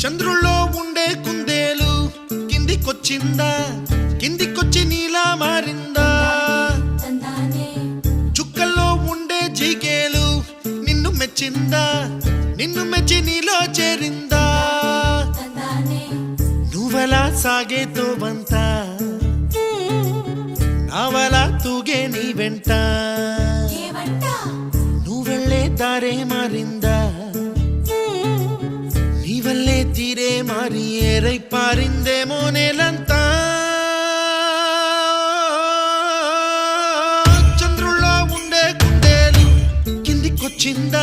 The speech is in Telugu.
చంద్రుల్లో ఉండే కుందేలు కిందికొచ్చిందా, కిందికొచ్చి నీలా మారిందా? చుక్కల్లో ఉండే జీకేలు నిన్ను మెచ్చిందా, నిన్ను మెచ్చి నీలో చేరిందా? నువ్వలా సాగేతో వంత, నావలా తూగే నీ వెంట, నువ్వెళ్ళే దారే మారిందా, నీ వల్లే తీరే మారి ఏరై పారిందేమో నేలంతా. చంద్రుల్లో ఉండే కుందేలు కిందికొచ్చిందా,